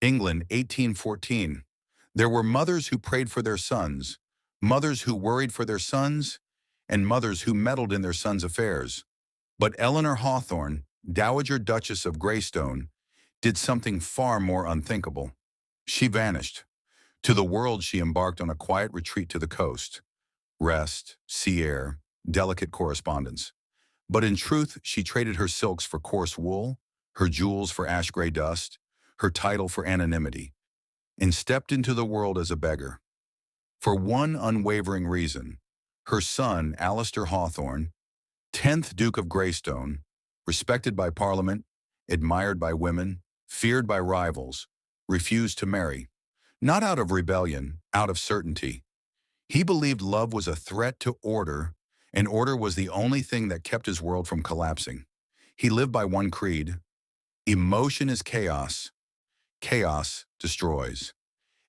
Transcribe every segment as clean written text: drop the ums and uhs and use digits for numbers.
England, 1814. There were mothers who prayed for their sons, mothers who worried for their sons, and mothers who meddled in their sons' affairs. But Eleanor Hawthorne, Dowager Duchess of Greystone, did something far more unthinkable. She vanished. To the world she embarked on a quiet retreat to the coast. Rest, sea air, delicate correspondence. But in truth, she traded her silks for coarse wool, her jewels for ash-gray dust, her title for anonymity, and stepped into the world as a beggar. For one unwavering reason, her son, Alistair Hawthorne, 10th Duke of Greystone, respected by Parliament, admired by women, feared by rivals, refused to marry. Not out of rebellion, out of certainty. He believed love was a threat to order, and order was the only thing that kept his world from collapsing. He lived by one creed: emotion is chaos, chaos destroys.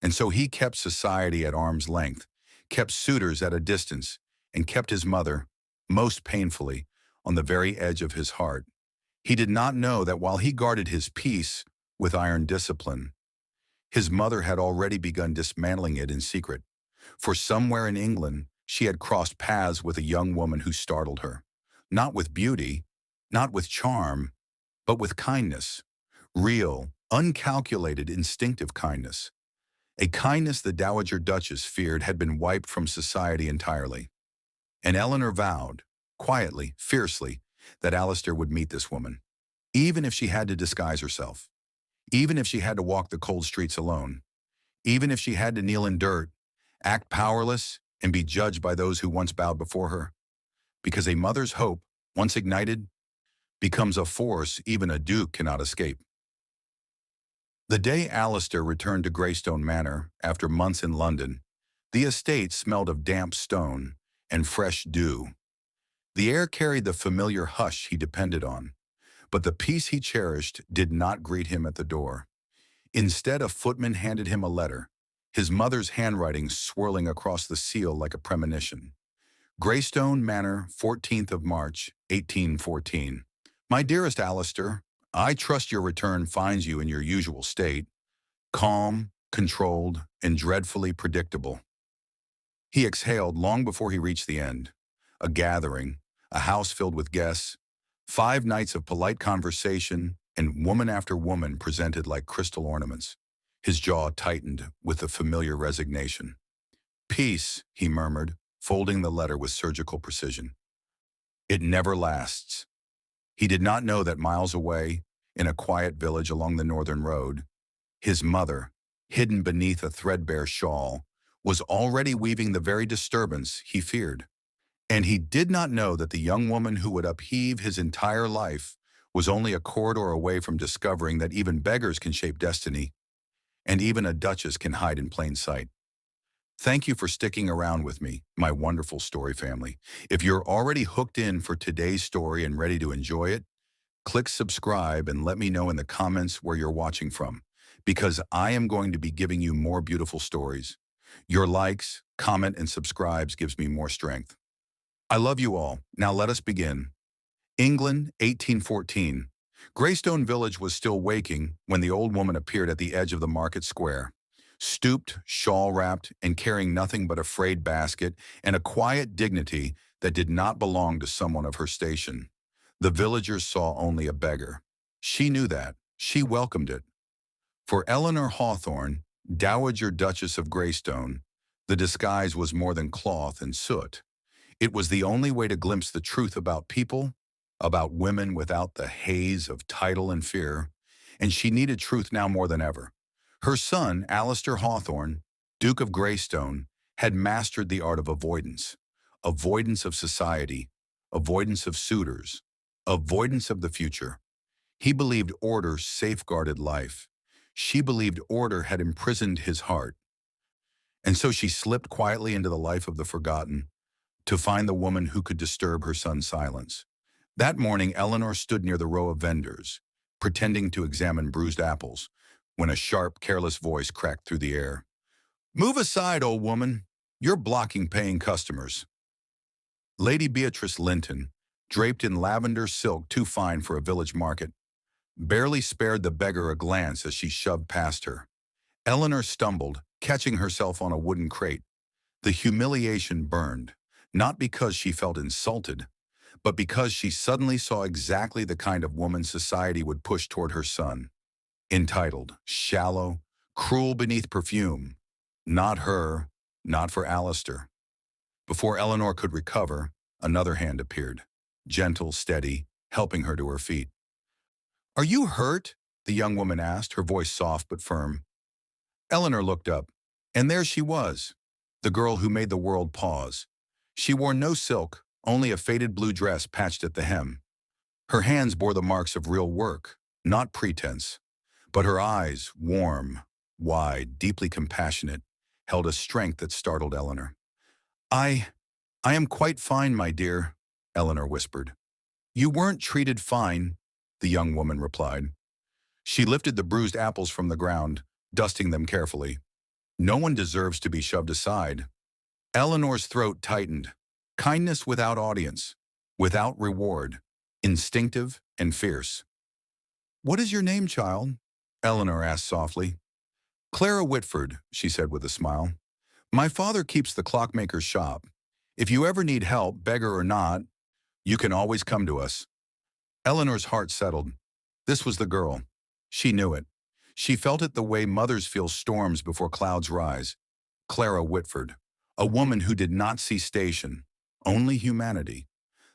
And so he kept society at arm's length, kept suitors at a distance, and kept his mother, most painfully, on the very edge of his heart. He did not know that while he guarded his peace with iron discipline, his mother had already begun dismantling it in secret. For somewhere in England, she had crossed paths with a young woman who startled her. Not with beauty, not with charm, but with kindness. Real, uncalculated, instinctive kindness. A kindness the Dowager Duchess feared had been wiped from society entirely. And Eleanor vowed, quietly, fiercely, that Alistair would meet this woman, even if she had to disguise herself, even if she had to walk the cold streets alone, even if she had to kneel in dirt, act powerless, and be judged by those who once bowed before her. Because a mother's hope, once ignited, becomes a force even a duke cannot escape. The day Alistair returned to Greystone Manor after months in London, the estate smelled of damp stone and fresh dew. The air carried the familiar hush he depended on, but the peace he cherished did not greet him at the door. Instead, a footman handed him a letter, his mother's handwriting swirling across the seal like a premonition. Greystone Manor, 14th of March, 1814. My dearest Alistair, I trust your return finds you in your usual state, calm, controlled, and dreadfully predictable. He exhaled long before he reached the end. A gathering, a house filled with guests, 5 nights of polite conversation, and woman after woman presented like crystal ornaments. His jaw tightened with the familiar resignation. Peace, he murmured, folding the letter with surgical precision. It never lasts. He did not know that miles away, in a quiet village along the northern road, his mother, hidden beneath a threadbare shawl, was already weaving the very disturbance he feared. And he did not know that the young woman who would upheave his entire life was only a corridor away from discovering that even beggars can shape destiny, and even a duchess can hide in plain sight. Thank you for sticking around with me, my wonderful story family. If you're already hooked in for today's story and ready to enjoy it, click subscribe and let me know in the comments where you're watching from, because I am going to be giving you more beautiful stories. Your likes, comment, and subscribes gives me more strength. I love you all. Now let us begin. England, 1814. Greystone Village was still waking when the old woman appeared at the edge of the market square. Stooped, shawl-wrapped, and carrying nothing but a frayed basket and a quiet dignity that did not belong to someone of her station. The villagers saw only a beggar. She knew that. She welcomed it. For Eleanor Hawthorne, Dowager Duchess of Greystone, the disguise was more than cloth and soot. It was the only way to glimpse the truth about people, about women without the haze of title and fear, and she needed truth now more than ever. Her son, Alistair Hawthorne, Duke of Greystone, had mastered the art of avoidance. Avoidance of society, avoidance of suitors, avoidance of the future. He believed order safeguarded life. She believed order had imprisoned his heart. And so she slipped quietly into the life of the forgotten to find the woman who could disturb her son's silence. That morning, Eleanor stood near the row of vendors, pretending to examine bruised apples, when a sharp, careless voice cracked through the air. "Move aside, old woman. You're blocking paying customers." Lady Beatrice Linton, draped in lavender silk too fine for a village market, barely spared the beggar a glance as she shoved past her. Eleanor stumbled, catching herself on a wooden crate. The humiliation burned, not because she felt insulted, but because she suddenly saw exactly the kind of woman society would push toward her son. Entitled, shallow, cruel beneath perfume. Not her, not for Alistair. Before Eleanor could recover, another hand appeared, gentle, steady, helping her to her feet. "Are you hurt?" the young woman asked, her voice soft but firm. Eleanor looked up, and there she was, the girl who made the world pause. She wore no silk, only a faded blue dress patched at the hem. Her hands bore the marks of real work, not pretense, but her eyes, warm, wide, deeply compassionate, held a strength that startled Eleanor. I I am quite fine, my dear," Eleanor whispered. "You weren't treated fine," the young woman replied. She lifted the bruised apples from the ground, dusting them carefully. "No one deserves to be shoved aside." Eleanor's throat tightened. Kindness without audience, without reward, instinctive and fierce. "What is your name, child?" Eleanor asked softly. "Clara Whitford," she said with a smile. "My father keeps the clockmaker's shop. If you ever need help, beggar or not, you can always come to us." Eleanor's heart settled. This was the girl. She knew it. She felt it the way mothers feel storms before clouds rise. Clara Whitford, a woman who did not see station, only humanity.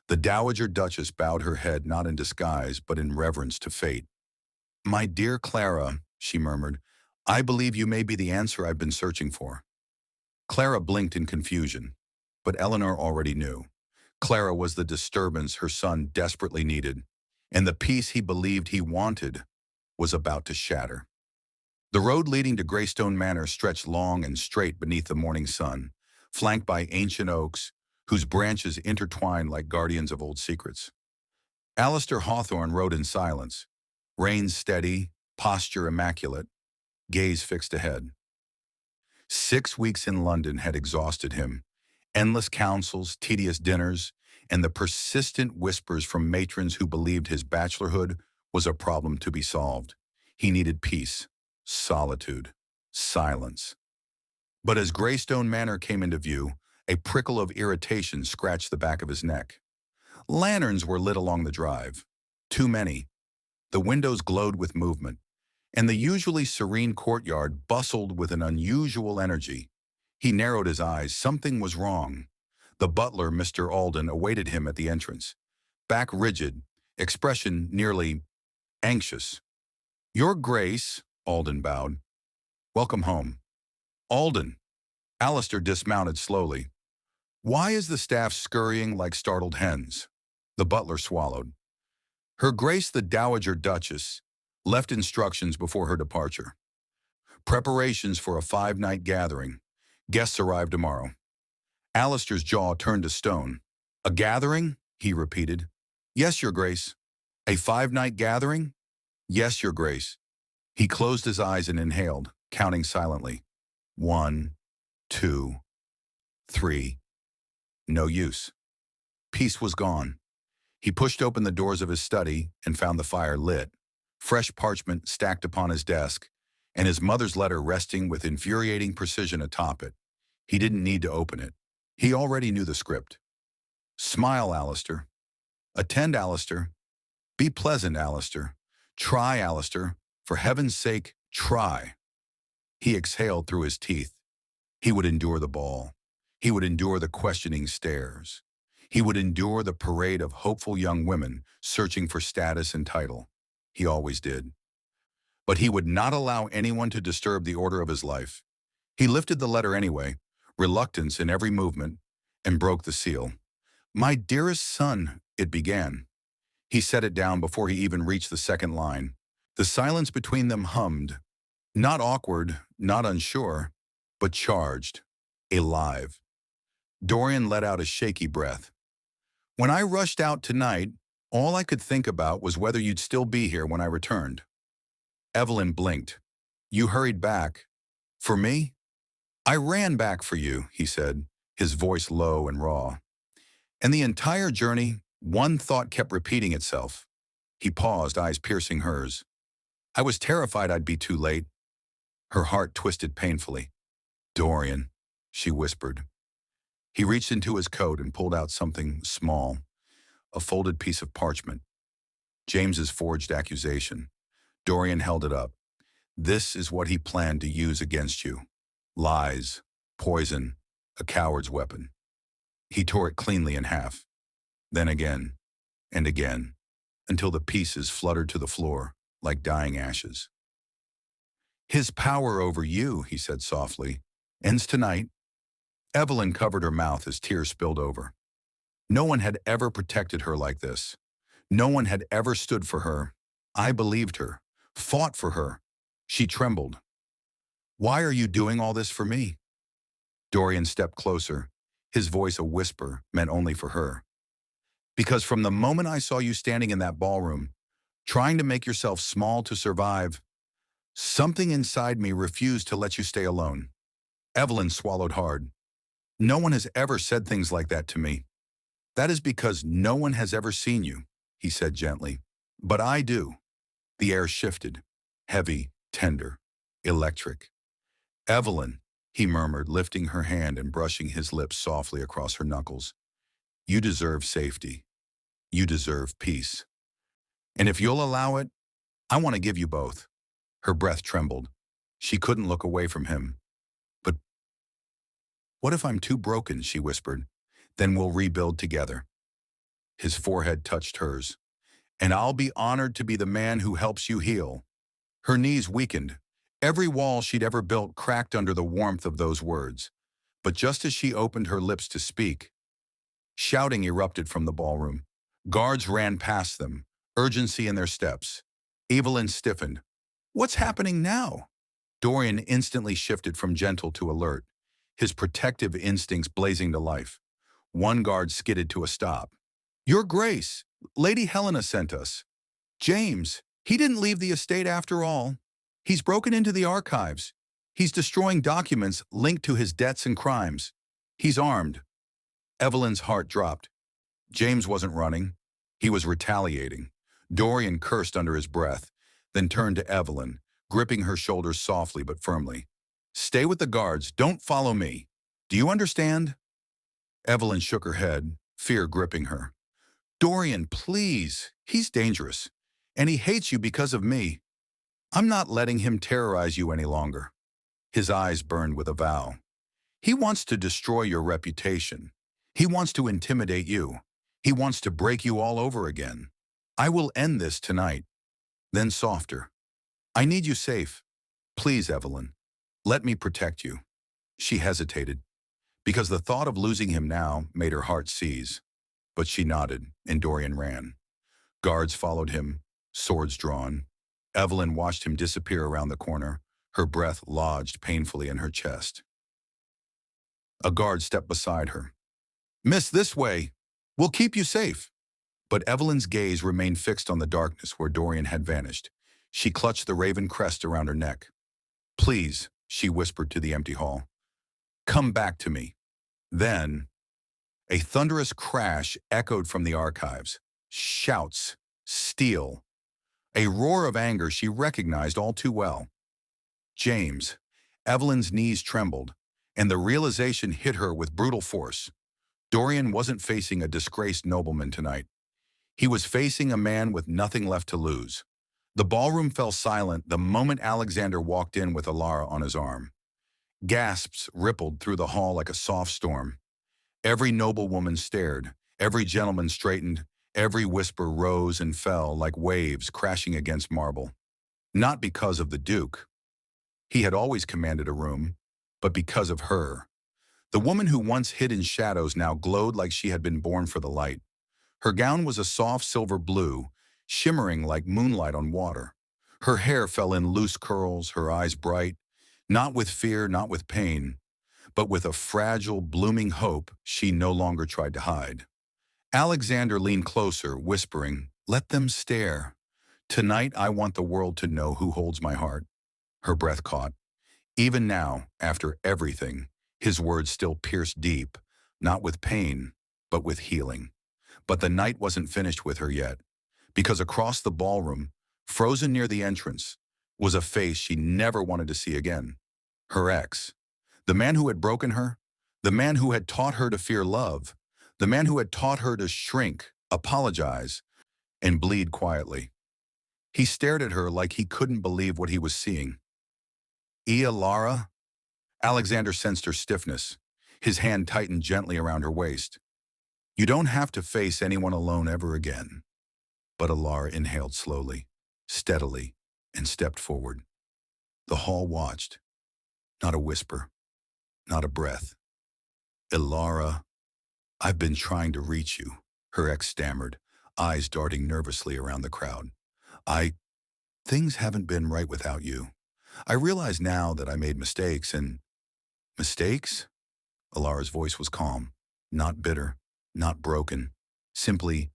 The Dowager Duchess bowed her head not in disguise, but in reverence to fate. "My dear Clara," she murmured, "I believe you may be the answer I've been searching for." Clara blinked in confusion, but Eleanor already knew. Clara was the disturbance her son desperately needed, and the peace he believed he wanted was about to shatter. The road leading to Greystone Manor stretched long and straight beneath the morning sun, flanked by ancient oaks whose branches intertwined like guardians of old secrets. Alistair Hawthorne rode in silence, reins steady, posture immaculate, gaze fixed ahead. 6 weeks in London had exhausted him. Endless councils, tedious dinners, and the persistent whispers from matrons who believed his bachelorhood was a problem to be solved. He needed peace, solitude, silence. But as Greystone Manor came into view, a prickle of irritation scratched the back of his neck. Lanterns were lit along the drive. Too many. The windows glowed with movement, and the usually serene courtyard bustled with an unusual energy. He narrowed his eyes. Something was wrong. The butler, Mr. Alden, awaited him at the entrance. Back rigid, expression nearly anxious. "Your Grace," Alden bowed. "Welcome home." "Alden." Alistair dismounted slowly. "Why is the staff scurrying like startled hens?" The butler swallowed. "Her Grace the Dowager Duchess left instructions before her departure. Preparations for a 5-night gathering. Guests arrive tomorrow." Alistair's jaw turned to stone. "A gathering?" he repeated. "Yes, Your Grace." "A 5-night gathering?" "Yes, Your Grace." He closed his eyes and inhaled, counting silently. 1, 2, 3. No use. Peace was gone. He pushed open the doors of his study and found the fire lit, fresh parchment stacked upon his desk, and his mother's letter resting with infuriating precision atop it. He didn't need to open it. He already knew the script. "Smile, Alistair. Attend, Alistair. Be pleasant, Alistair. Try, Alistair. For heaven's sake, try." He exhaled through his teeth. He would endure the ball. He would endure the questioning stares. He would endure the parade of hopeful young women searching for status and title. He always did. But he would not allow anyone to disturb the order of his life. He lifted the letter anyway, reluctance in every movement, and broke the seal. "My dearest son," it began. He set it down before he even reached the second line. The silence between them hummed, not awkward, not unsure, but charged, alive. Dorian let out a shaky breath. "When I rushed out tonight, all I could think about was whether you'd still be here when I returned." Evelyn blinked. "You hurried back. For me?" "I ran back for you," he said, his voice low and raw. And the entire journey, one thought kept repeating itself. He paused, eyes piercing hers. I was terrified I'd be too late. Her heart twisted painfully. Dorian, she whispered. He reached into his coat and pulled out something small, a folded piece of parchment. James's forged accusation. Dorian held it up. This is what he planned to use against you. Lies, poison, a coward's weapon. He tore it cleanly in half, then again, and again, until the pieces fluttered to the floor like dying ashes. His power over you, he said softly, ends tonight. Evelyn covered her mouth as tears spilled over. No one had ever protected her like this. No one had ever stood for her. I believed her, fought for her. She trembled. Why are you doing all this for me? Dorian stepped closer, his voice a whisper meant only for her. Because from the moment I saw you standing in that ballroom, trying to make yourself small to survive, something inside me refused to let you stay alone. Evelyn swallowed hard. No one has ever said things like that to me. That is because no one has ever seen you, he said gently. But I do. The air shifted, heavy, tender, electric. Evelyn, he murmured, lifting her hand and brushing his lips softly across her knuckles. You deserve safety. You deserve peace. And if you'll allow it, I want to give you both. Her breath trembled. She couldn't look away from him. But what if I'm too broken, she whispered. Then we'll rebuild together. His forehead touched hers. And I'll be honored to be the man who helps you heal. Her knees weakened. Every wall she'd ever built cracked under the warmth of those words. But just as she opened her lips to speak, shouting erupted from the ballroom. Guards ran past them, urgency in their steps. Evelyn stiffened. What's happening now? Dorian instantly shifted from gentle to alert, his protective instincts blazing to life. One guard skidded to a stop. Your Grace, Lady Helena sent us. James, he didn't leave the estate after all. He's broken into the archives. He's destroying documents linked to his debts and crimes. He's armed. Evelyn's heart dropped. James wasn't running. He was retaliating. Dorian cursed under his breath, then turned to Evelyn, gripping her shoulders softly but firmly. Stay with the guards. Don't follow me. Do you understand? Evelyn shook her head, fear gripping her. Dorian, please. He's dangerous. And he hates you because of me. I'm not letting him terrorize you any longer. His eyes burned with a vow. He wants to destroy your reputation. He wants to intimidate you. He wants to break you all over again. I will end this tonight. Then softer. I need you safe. Please, Evelyn. Let me protect you. She hesitated, because the thought of losing him now made her heart seize. But she nodded, and Dorian ran. Guards followed him, swords drawn. Evelyn watched him disappear around the corner, her breath lodged painfully in her chest. A guard stepped beside her. Miss, this way. We'll keep you safe. But Evelyn's gaze remained fixed on the darkness where Dorian had vanished. She clutched the raven crest around her neck. Please, she whispered to the empty hall. Come back to me. Then, a thunderous crash echoed from the archives. Shouts, steel. A roar of anger she recognized all too well. James. Evelyn's knees trembled, and the realization hit her with brutal force. Dorian wasn't facing a disgraced nobleman tonight. He was facing a man with nothing left to lose. The ballroom fell silent the moment Alexander walked in with Alara on his arm. Gasps rippled through the hall like a soft storm. Every noblewoman stared, every gentleman straightened, every whisper rose and fell like waves crashing against marble. Not because of the Duke. He had always commanded a room, but because of her. The woman who once hid in shadows now glowed like she had been born for the light. Her gown was a soft silver blue, shimmering like moonlight on water. Her hair fell in loose curls, her eyes bright, not with fear, not with pain, but with a fragile, blooming hope she no longer tried to hide. Alexander leaned closer, whispering, "Let them stare. Tonight I want the world to know who holds my heart." Her breath caught. Even now, after everything, his words still pierced deep, not with pain, but with healing. But the night wasn't finished with her yet, because across the ballroom, frozen near the entrance, was a face she never wanted to see again. Her ex. The man who had broken her, the man who had taught her to fear love, the man who had taught her to shrink, apologize, and bleed quietly. He stared at her like he couldn't believe what he was seeing. Lara? Alexander sensed her stiffness. His hand tightened gently around her waist. You don't have to face anyone alone ever again. But Alara inhaled slowly, steadily, and stepped forward. The hall watched. Not a whisper, not a breath. Ilara, I've been trying to reach you, her ex stammered, eyes darting nervously around the crowd. Things haven't been right without you. I realize now that I made mistakes and... Mistakes? Alara's voice was calm, not bitter, not broken, simply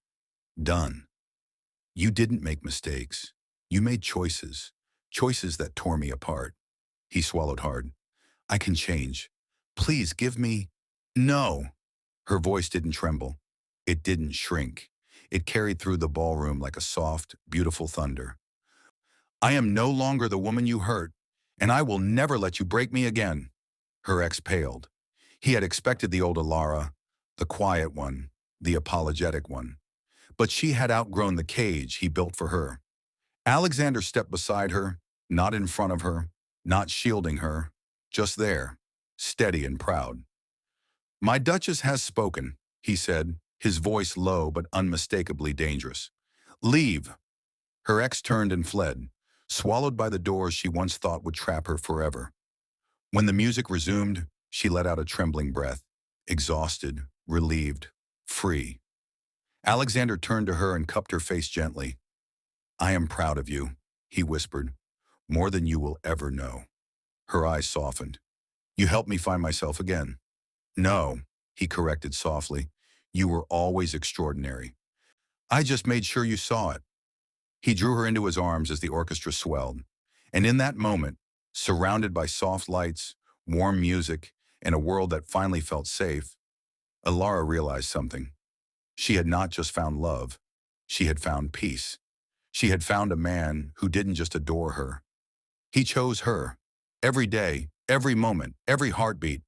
done. You didn't make mistakes. You made choices, choices that tore me apart. He swallowed hard. I can change. Please give me... No. Her voice didn't tremble. It didn't shrink. It carried through the ballroom like a soft, beautiful thunder. I am no longer the woman you hurt, and I will never let you break me again. Her ex paled. He had expected the old Alara, the quiet one, the apologetic one. But she had outgrown the cage he built for her. Alexander stepped beside her, not in front of her, not shielding her, just there, steady and proud. My duchess has spoken, he said, his voice low but unmistakably dangerous. Leave. Her ex turned and fled, swallowed by the doors she once thought would trap her forever. When the music resumed, she let out a trembling breath, exhausted, relieved, free. Alexander turned to her and cupped her face gently. I am proud of you, he whispered, more than you will ever know. Her eyes softened. You helped me find myself again. No, he corrected softly. You were always extraordinary. I just made sure you saw it. He drew her into his arms as the orchestra swelled. And in that moment, surrounded by soft lights, warm music, and a world that finally felt safe, Alara realized something. She had not just found love. She had found peace. She had found a man who didn't just adore her. He chose her. Every day, every moment, every heartbeat.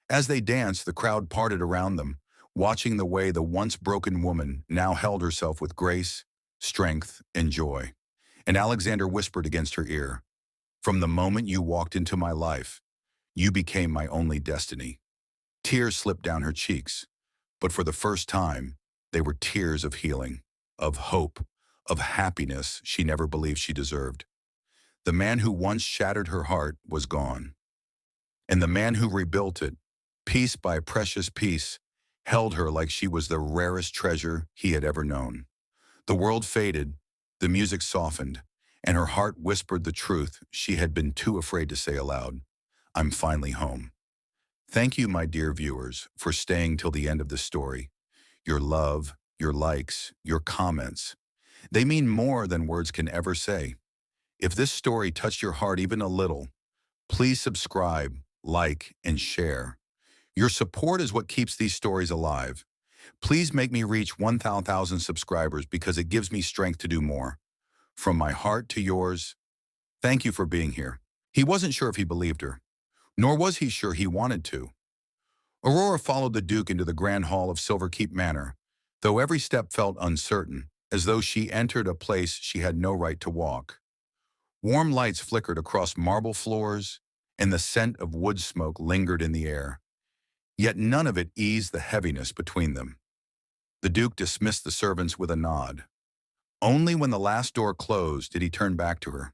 As they danced, the crowd parted around them, watching the way the once broken woman now held herself with grace, strength, and joy. And Alexander whispered against her ear, from the moment you walked into my life, you became my only destiny. Tears slipped down her cheeks, but for the first time, they were tears of healing, of hope, of happiness she never believed she deserved. The man who once shattered her heart was gone. And the man who rebuilt it, piece by precious piece, held her like she was the rarest treasure he had ever known. The world faded, the music softened, and her heart whispered the truth she had been too afraid to say aloud. I'm finally home. Thank you, my dear viewers, for staying till the end of this story. Your love, your likes, your comments, they mean more than words can ever say. If this story touched your heart even a little, please subscribe, like, and share. Your support is what keeps these stories alive. Please make me reach 1,000 subscribers because it gives me strength to do more. From my heart to yours, thank you for being here. He wasn't sure if he believed her, nor was he sure he wanted to. Aurora followed the Duke into the grand hall of Silverkeep Manor, though every step felt uncertain, as though she entered a place she had no right to walk. Warm lights flickered across marble floors, and the scent of wood smoke lingered in the air. Yet none of it eased the heaviness between them. The Duke dismissed the servants with a nod. Only when the last door closed did he turn back to her.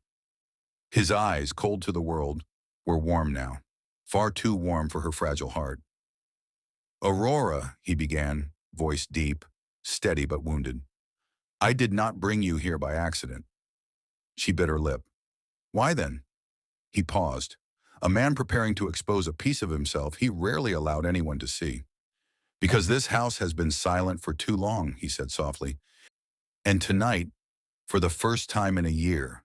His eyes, cold to the world, were warm now, far too warm for her fragile heart. Aurora, he began, voice deep, steady but wounded. I did not bring you here by accident. She bit her lip. Why then? He paused. A man preparing to expose a piece of himself he rarely allowed anyone to see. Because this house has been silent for too long, he said softly. And tonight, for the first time in a year,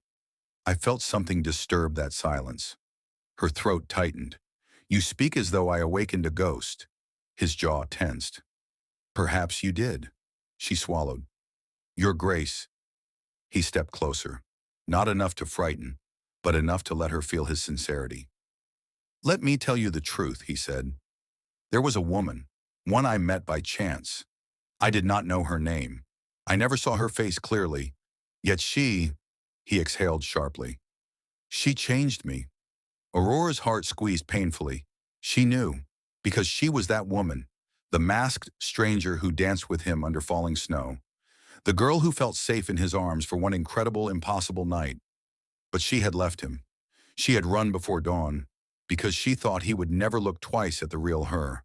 I felt something disturb that silence. Her throat tightened. You speak as though I awakened a ghost. His jaw tensed. Perhaps you did. She swallowed. Your Grace, He stepped closer, not enough to frighten, but enough to let her feel his sincerity. "Let me tell you the truth," he said. "There was a woman, one I met by chance. I did not know her name. I never saw her face clearly. Yet she," he exhaled sharply, "she changed me." Aurora's heart squeezed painfully. She knew, because she was that woman, the masked stranger who danced with him under falling snow, the girl who felt safe in his arms for one incredible, impossible night. But she had left him. She had run before dawn, because she thought he would never look twice at the real her.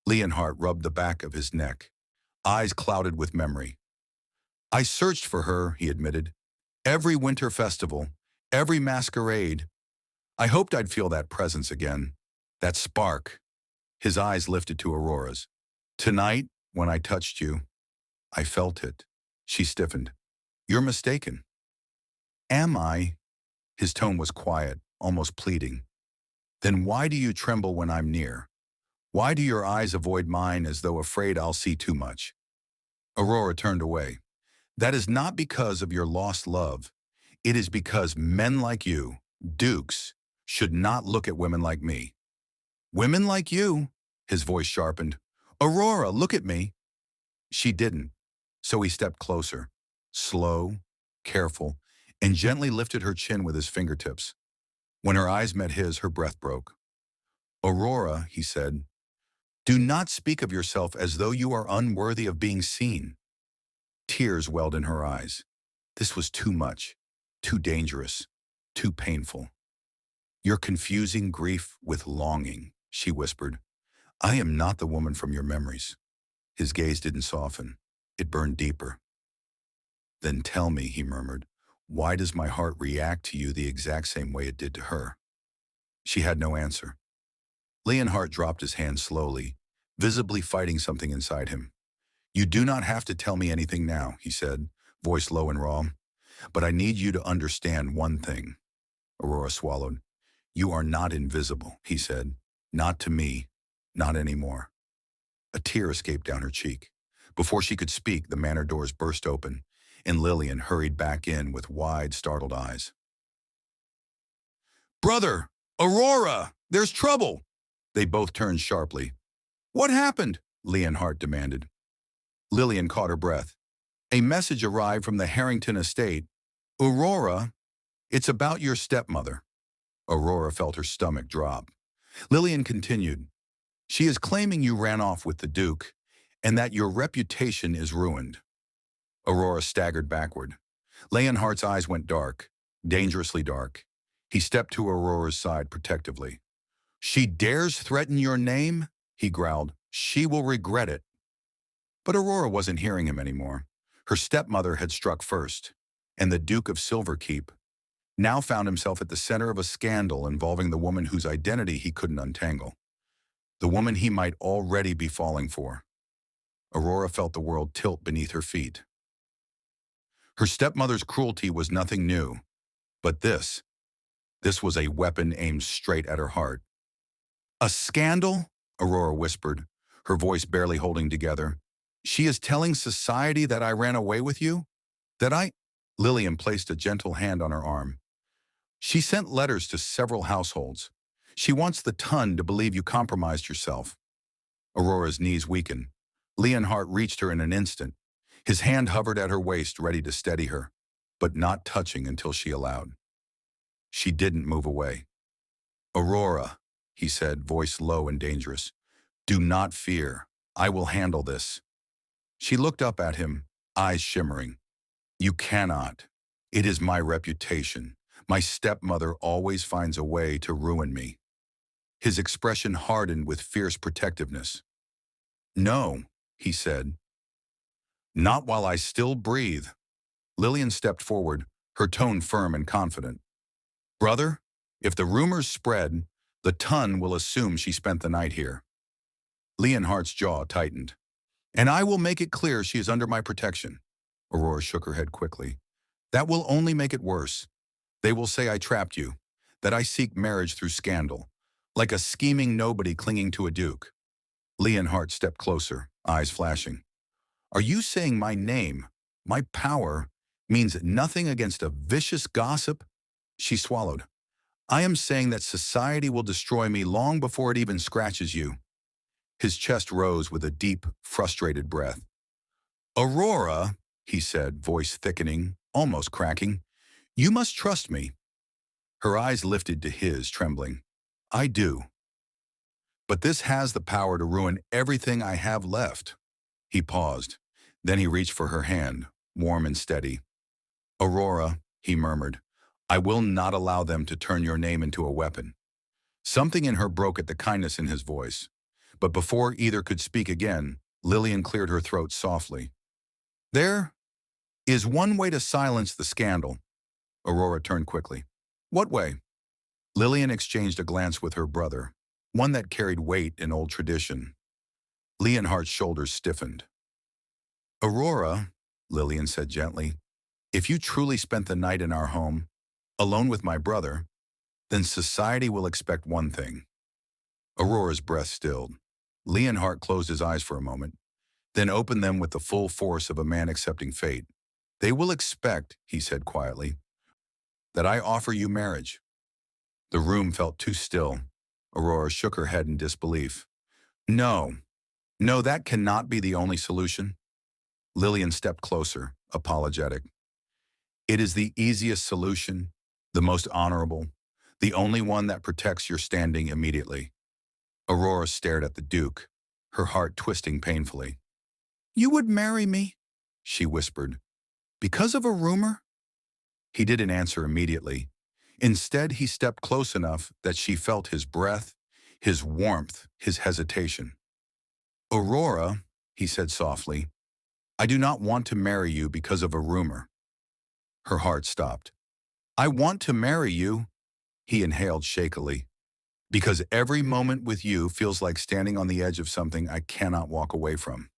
Leonhardt rubbed the back of his neck, eyes clouded with memory. "I searched for her," he admitted. "Every winter festival, every masquerade. I hoped I'd feel that presence again, that spark." His eyes lifted to Aurora's. "Tonight, when I touched you, I felt it." She stiffened. "You're mistaken." "Am I?" His tone was quiet, almost pleading. "Then why do you tremble when I'm near? Why do your eyes avoid mine as though afraid I'll see too much?" Aurora turned away. "That is not because of your lost love. It is because men like you, dukes, should not look at women like me." "Women like you?" His voice sharpened. "Aurora, look at me." She didn't, so he stepped closer, slow, careful, and gently lifted her chin with his fingertips. When her eyes met his, her breath broke. "Aurora," he said, "do not speak of yourself as though you are unworthy of being seen." Tears welled in her eyes. This was too much, too dangerous, too painful. "You're confusing grief with longing," she whispered. "I am not the woman from your memories." His gaze didn't soften. It burned deeper. "Then tell me," he murmured, "why does my heart react to you the exact same way it did to her?" She had no answer. Leonhardt dropped his hand slowly, visibly fighting something inside him. "You do not have to tell me anything now," he said, voice low and raw. "But I need you to understand one thing." Aurora swallowed. "You are not invisible," he said. "Not to me. Not anymore." A tear escaped down her cheek. Before she could speak, the manor doors burst open, and Lillian hurried back in with wide, startled eyes. "Brother! Aurora! There's trouble!" They both turned sharply. "What happened?" Leonhardt demanded. Lillian caught her breath. "A message arrived from the Harrington estate. Aurora, it's about your stepmother." Aurora felt her stomach drop. Lillian continued. "She is claiming you ran off with the Duke, and that your reputation is ruined." Aurora staggered backward. Leonhardt's eyes went dark, dangerously dark. He stepped to Aurora's side protectively. "She dares threaten your name?" he growled. "She will regret it." But Aurora wasn't hearing him anymore. Her stepmother had struck first, and the Duke of Silverkeep now found himself at the center of a scandal involving the woman whose identity he couldn't untangle, the woman he might already be falling for. Aurora felt the world tilt beneath her feet. Her stepmother's cruelty was nothing new, but this was a weapon aimed straight at her heart. "A scandal?" Aurora whispered, her voice barely holding together. "She is telling society that I ran away with you? That I—" Lillian placed a gentle hand on her arm. "She sent letters to several households. She wants the ton to believe you compromised yourself." Aurora's knees weakened. Leonhardt reached her in an instant. His hand hovered at her waist, ready to steady her, but not touching until she allowed. She didn't move away. "Aurora," he said, voice low and dangerous, "do not fear. I will handle this." She looked up at him, eyes shimmering. "You cannot. It is my reputation. My stepmother always finds a way to ruin me." His expression hardened with fierce protectiveness. "No," he said. "Not while I still breathe." Lillian stepped forward, her tone firm and confident. "Brother, if the rumors spread, the ton will assume she spent the night here." Leonhardt's jaw tightened. "And I will make it clear she is under my protection." Aurora shook her head quickly. "That will only make it worse. They will say I trapped you, that I seek marriage through scandal, like a scheming nobody clinging to a duke." Leonhardt stepped closer, eyes flashing. "Are you saying my name, my power, means nothing against a vicious gossip? She swallowed. I am saying that society will destroy me long before it even scratches you. His chest rose with a deep, frustrated breath. Aurora, he said, voice thickening, almost cracking, you must trust me. Her eyes lifted to his, trembling. I do. But this has the power to ruin everything I have left. He paused. Then he reached for her hand, warm and steady. Aurora, he murmured, I will not allow them to turn your name into a weapon. Something in her broke at the kindness in his voice. But before either could speak again, Lillian cleared her throat softly. There is one way to silence the scandal. Aurora turned quickly. What way? Lillian exchanged a glance with her brother, one that carried weight in old tradition. Leonhardt's shoulders stiffened. Aurora, Lillian said gently, if you truly spent the night in our home, alone with my brother, then society will expect one thing. Aurora's breath stilled. Leonhardt closed his eyes for a moment, then opened them with the full force of a man accepting fate. They will expect, he said quietly, that I offer you marriage. The room felt too still. Aurora shook her head in disbelief. No, that cannot be the only solution. Lillian stepped closer, apologetic. It is the easiest solution, the most honorable, the only one that protects your standing immediately. Aurora stared at the Duke, her heart twisting painfully. You would marry me, she whispered, because of a rumor? He didn't answer immediately. Instead, he stepped close enough that she felt his breath, his warmth, his hesitation. Aurora, he said softly, I do not want to marry you because of a rumor. Her heart stopped. I want to marry you, he inhaled shakily, because every moment with you feels like standing on the edge of something I cannot walk away from.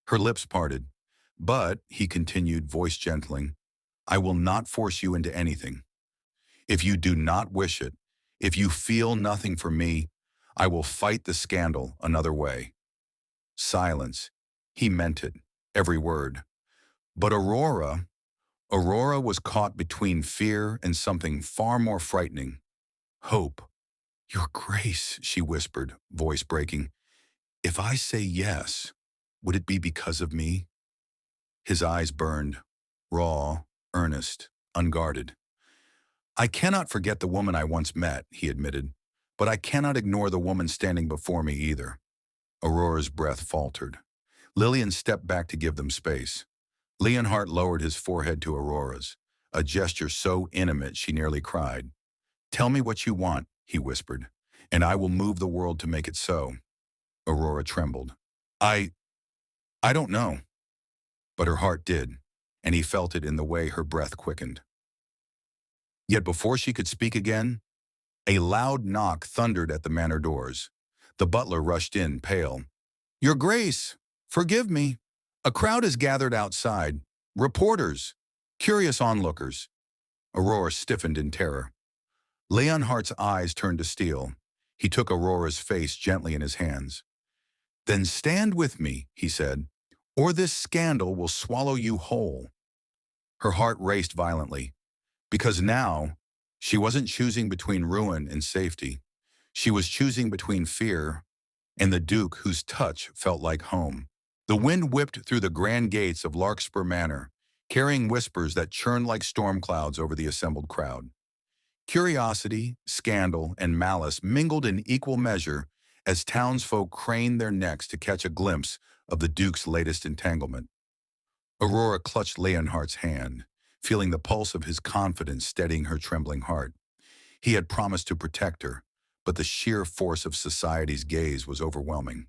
Her lips parted. But, he continued, voice gentling, I will not force you into anything. If you do not wish it, if you feel nothing for me, I will fight the scandal another way. Silence. He meant it, every word. But Aurora was caught between fear and something far more frightening. Hope. Your Grace, she whispered, voice breaking. If I say yes, would it be because of me? His eyes burned, raw, earnest, unguarded. I cannot forget the woman I once met, he admitted, but I cannot ignore the woman standing before me either. Aurora's breath faltered. Lillian stepped back to give them space. Leonhardt lowered his forehead to Aurora's, a gesture so intimate she nearly cried. Tell me what you want, he whispered, and I will move the world to make it so. Aurora trembled. I don't know. But her heart did, and he felt it in the way her breath quickened. Yet before she could speak again, a loud knock thundered at the manor doors. The butler rushed in, pale. Your Grace, forgive me. A crowd is gathered outside. Reporters, curious onlookers. Aurora stiffened in terror. Leonhardt's eyes turned to steel. He took Aurora's face gently in his hands. Then stand with me, he said, or this scandal will swallow you whole. Her heart raced violently, because now she wasn't choosing between ruin and safety. She was choosing between fear and the Duke whose touch felt like home. The wind whipped through the grand gates of Larkspur Manor, carrying whispers that churned like storm clouds over the assembled crowd. Curiosity, scandal, and malice mingled in equal measure as townsfolk craned their necks to catch a glimpse of the Duke's latest entanglement. Aurora clutched Leonhardt's hand, feeling the pulse of his confidence steadying her trembling heart. He had promised to protect her, but the sheer force of society's gaze was overwhelming.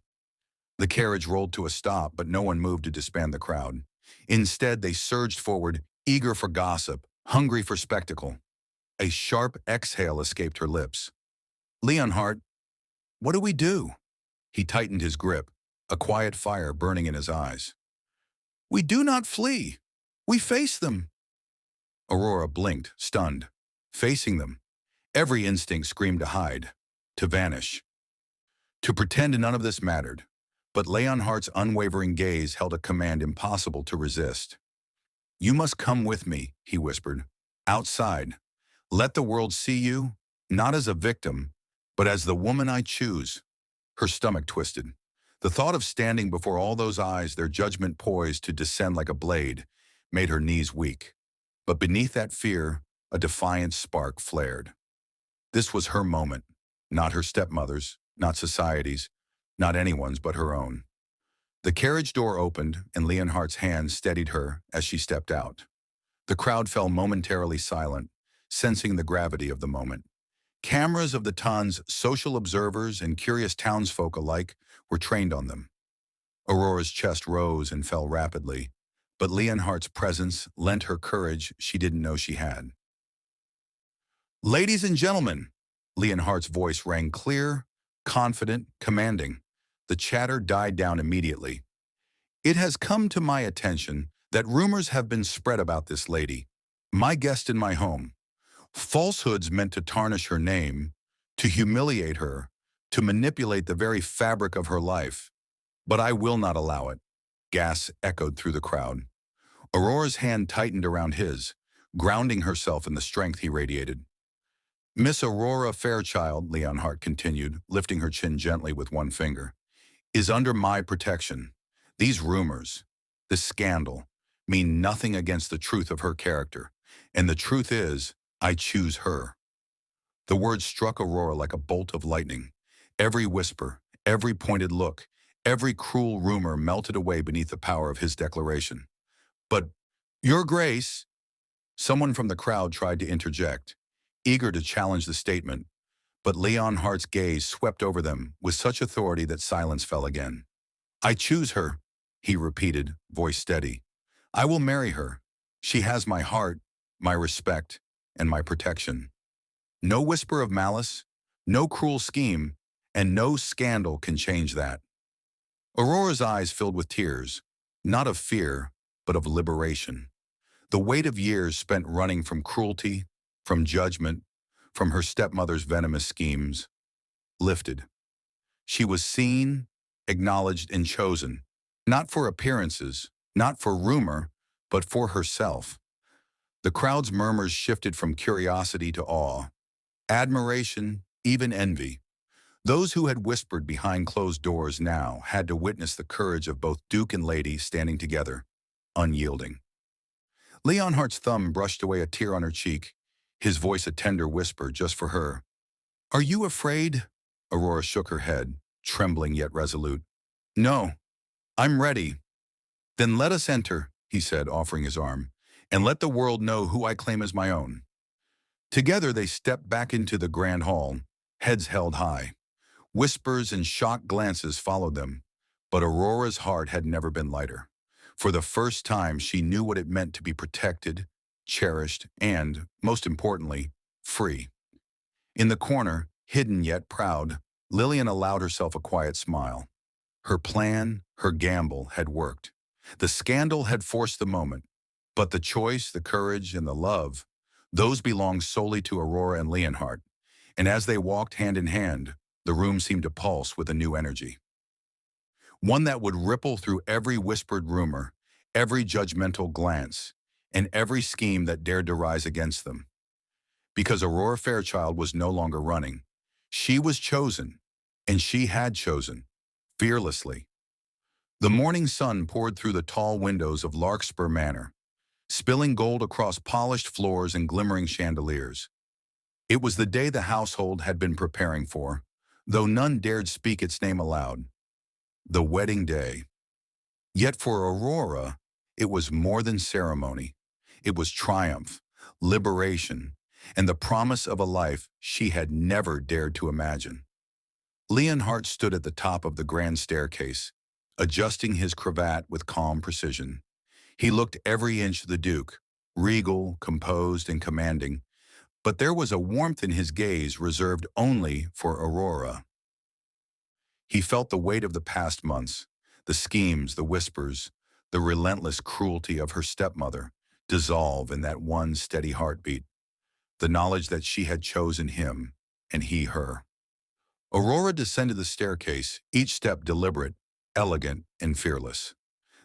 The carriage rolled to a stop, but no one moved to disband the crowd. Instead, they surged forward, eager for gossip, hungry for spectacle. A sharp exhale escaped her lips. Leonhardt, what do we do? He tightened his grip, a quiet fire burning in his eyes. We do not flee. We face them. Aurora blinked, stunned. Facing them. Every instinct screamed to hide, to vanish, to pretend none of this mattered. But Leonhardt's unwavering gaze held a command impossible to resist. "You must come with me," he whispered. "Outside. Let the world see you, not as a victim, but as the woman I choose." Her stomach twisted. The thought of standing before all those eyes, their judgment poised to descend like a blade, made her knees weak. But beneath that fear, a defiant spark flared. This was her moment, not her stepmother's, not society's, not anyone's but her own. The carriage door opened, and Leonhardt's hand steadied her as she stepped out. The crowd fell momentarily silent, sensing the gravity of the moment. Cameras of the tons, social observers, and curious townsfolk alike were trained on them. Aurora's chest rose and fell rapidly, but Leonhardt's presence lent her courage she didn't know she had. "Ladies and gentlemen," Leonhardt's voice rang clear, confident, commanding. The chatter died down immediately. "It has come to my attention that rumors have been spread about this lady, my guest in my home. Falsehoods meant to tarnish her name, to humiliate her, to manipulate the very fabric of her life. But I will not allow it." Gasps echoed through the crowd. Aurora's hand tightened around his, grounding herself in the strength he radiated. "Miss Aurora Fairchild," Leonhardt continued, lifting her chin gently with one finger, "is under my protection. These rumors, this scandal, mean nothing against the truth of her character. And the truth is, I choose her." The words struck Aurora like a bolt of lightning. Every whisper, every pointed look, every cruel rumor melted away beneath the power of his declaration. "But, Your Grace," someone from the crowd tried to interject, eager to challenge the statement, but Leonhardt's gaze swept over them with such authority that silence fell again. "I choose her," he repeated, voice steady. "I will marry her. She has my heart, my respect, and my protection. No whisper of malice, no cruel scheme, and no scandal can change that." Aurora's eyes filled with tears, not of fear, but of liberation. The weight of years spent running from cruelty, from judgment, from her stepmother's venomous schemes, lifted. She was seen, acknowledged, and chosen, not for appearances, not for rumor, but for herself. The crowd's murmurs shifted from curiosity to awe, admiration, even envy. Those who had whispered behind closed doors now had to witness the courage of both Duke and Lady standing together, unyielding. Leonhardt's thumb brushed away a tear on her cheek, his voice a tender whisper just for her. "Are you afraid?" Aurora shook her head, trembling yet resolute. "No, I'm ready." "Then let us enter," he said, offering his arm, "and let the world know who I claim as my own." Together they stepped back into the grand hall, heads held high. Whispers and shocked glances followed them, but Aurora's heart had never been lighter. For the first time, she knew what it meant to be protected, cherished, and, most importantly, free. In the corner, hidden yet proud, Lillian allowed herself a quiet smile. Her plan, her gamble, had worked. The scandal had forced the moment, but the choice, the courage, and the love, those belonged solely to Aurora and Leonhardt. And as they walked hand in hand, the room seemed to pulse with a new energy. One that would ripple through every whispered rumor, every judgmental glance, and every scheme that dared to rise against them. Because Aurora Fairchild was no longer running. She was chosen, and she had chosen, fearlessly. The morning sun poured through the tall windows of Larkspur Manor, spilling gold across polished floors and glimmering chandeliers. It was the day the household had been preparing for, though none dared speak its name aloud. The wedding day. Yet for Aurora, it was more than ceremony. It was triumph, liberation, and the promise of a life she had never dared to imagine. Leonhardt stood at the top of the grand staircase, adjusting his cravat with calm precision. He looked every inch the Duke, regal, composed, and commanding, but there was a warmth in his gaze reserved only for Aurora. He felt the weight of the past months, the schemes, the whispers, the relentless cruelty of her stepmother dissolve in that one steady heartbeat, the knowledge that she had chosen him and he her. Aurora descended the staircase, each step deliberate, elegant, and fearless.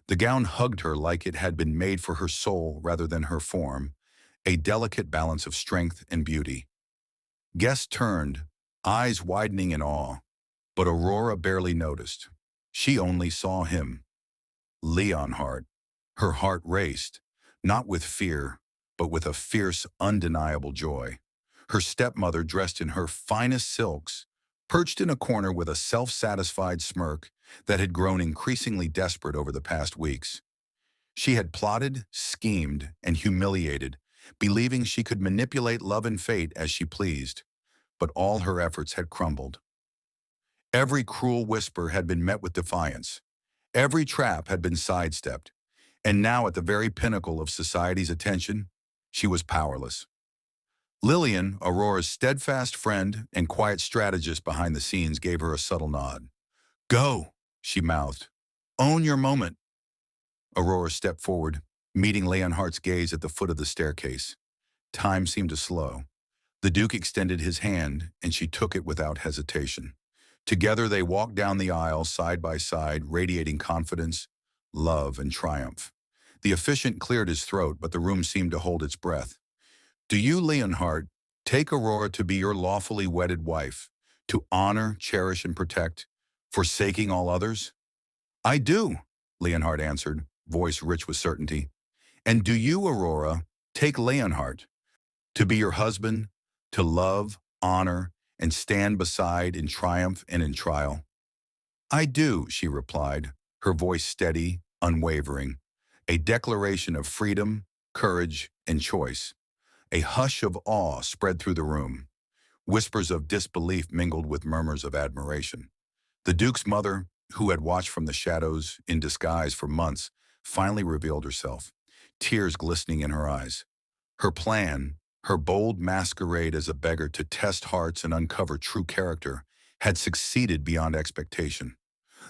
The gown hugged her like it had been made for her soul rather than her form, a delicate balance of strength and beauty. Guest turned, eyes widening in awe, but Aurora barely noticed. She only saw him, Leonhardt. Her heart raced, not with fear, but with a fierce, undeniable joy. Her stepmother, dressed in her finest silks, perched in a corner with a self-satisfied smirk that had grown increasingly desperate over the past weeks. She had plotted, schemed, and humiliated, believing she could manipulate love and fate as she pleased, but all her efforts had crumbled. Every cruel whisper had been met with defiance. Every trap had been sidestepped, and now at the very pinnacle of society's attention, she was powerless. Lillian, Aurora's steadfast friend and quiet strategist behind the scenes, gave her a subtle nod. "Go," she mouthed. "Own your moment." Aurora stepped forward, meeting Leonhardt's gaze at the foot of the staircase. Time seemed to slow. The Duke extended his hand, and she took it without hesitation. Together they walked down the aisle side by side, radiating confidence, love, and triumph. The officiant cleared his throat, but the room seemed to hold its breath. "Do you, Leonhardt, take Aurora to be your lawfully wedded wife, to honor, cherish, and protect, forsaking all others?" "I do," Leonhardt answered, voice rich with certainty. "And do you, Aurora, take Leonhardt, to be your husband, to love, honor, and stand beside in triumph and in trial?" "I do," she replied, her voice steady, unwavering, a declaration of freedom, courage, and choice. A hush of awe spread through the room. Whispers of disbelief mingled with murmurs of admiration. The Duke's mother, who had watched from the shadows in disguise for months, finally revealed herself, tears glistening in her eyes. Her plan, her bold masquerade as a beggar to test hearts and uncover true character, had succeeded beyond expectation.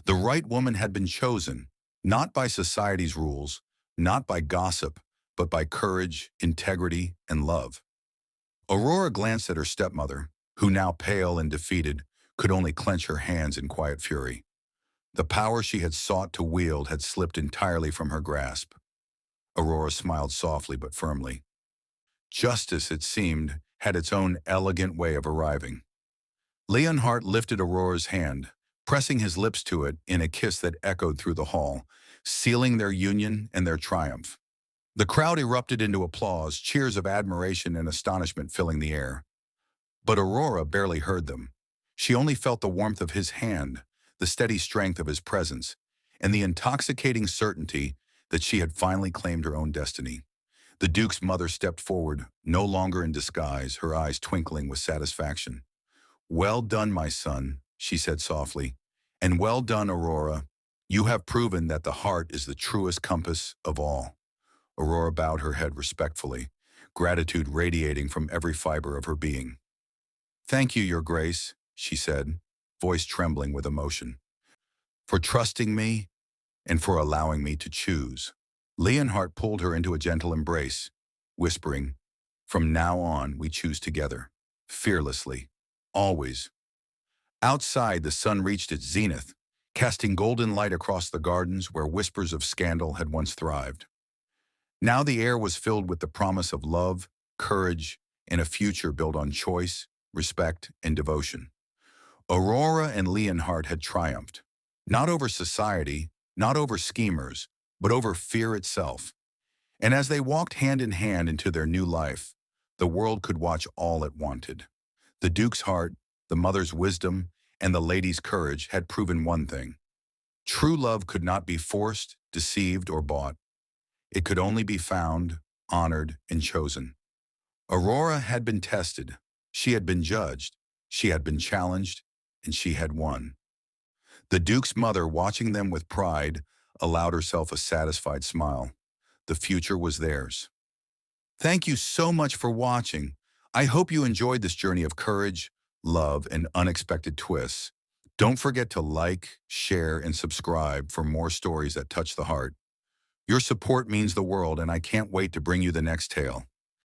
The right woman had been chosen, not by society's rules, not by gossip, but by courage, integrity, and love. Aurora glanced at her stepmother, who, now pale and defeated, could only clench her hands in quiet fury. The power she had sought to wield had slipped entirely from her grasp. Aurora smiled softly but firmly. Justice, it seemed, had its own elegant way of arriving. Leonhardt lifted Aurora's hand, pressing his lips to it in a kiss that echoed through the hall, sealing their union and their triumph. The crowd erupted into applause, cheers of admiration and astonishment filling the air. But Aurora barely heard them. She only felt the warmth of his hand, the steady strength of his presence, and the intoxicating certainty that she had finally claimed her own destiny. The Duke's mother stepped forward, no longer in disguise, her eyes twinkling with satisfaction. "Well done, my son," she said softly. "And well done, Aurora. You have proven that the heart is the truest compass of all." Aurora bowed her head respectfully, gratitude radiating from every fiber of her being. "Thank you, Your Grace," she said, voice trembling with emotion, "for trusting me and for allowing me to choose." Leonhardt pulled her into a gentle embrace, whispering, "From now on, we choose together, fearlessly, always." Outside, the sun reached its zenith, casting golden light across the gardens where whispers of scandal had once thrived. Now the air was filled with the promise of love, courage, and a future built on choice, respect, and devotion. Aurora and Leonhardt had triumphed, not over society, not over schemers, but over fear itself. And as they walked hand in hand into their new life, the world could watch all it wanted. The Duke's heart, the mother's wisdom, and the lady's courage had proven one thing. True love could not be forced, deceived, or bought. It could only be found, honored, and chosen. Aurora had been tested. She had been judged. She had been challenged, and she had won. The Duke's mother, watching them with pride, allowed herself a satisfied smile. The future was theirs. Thank you so much for watching. I hope you enjoyed this journey of courage, love, and unexpected twists. Don't forget to like, share, and subscribe for more stories that touch the heart. Your support means the world, and I can't wait to bring you the next tale.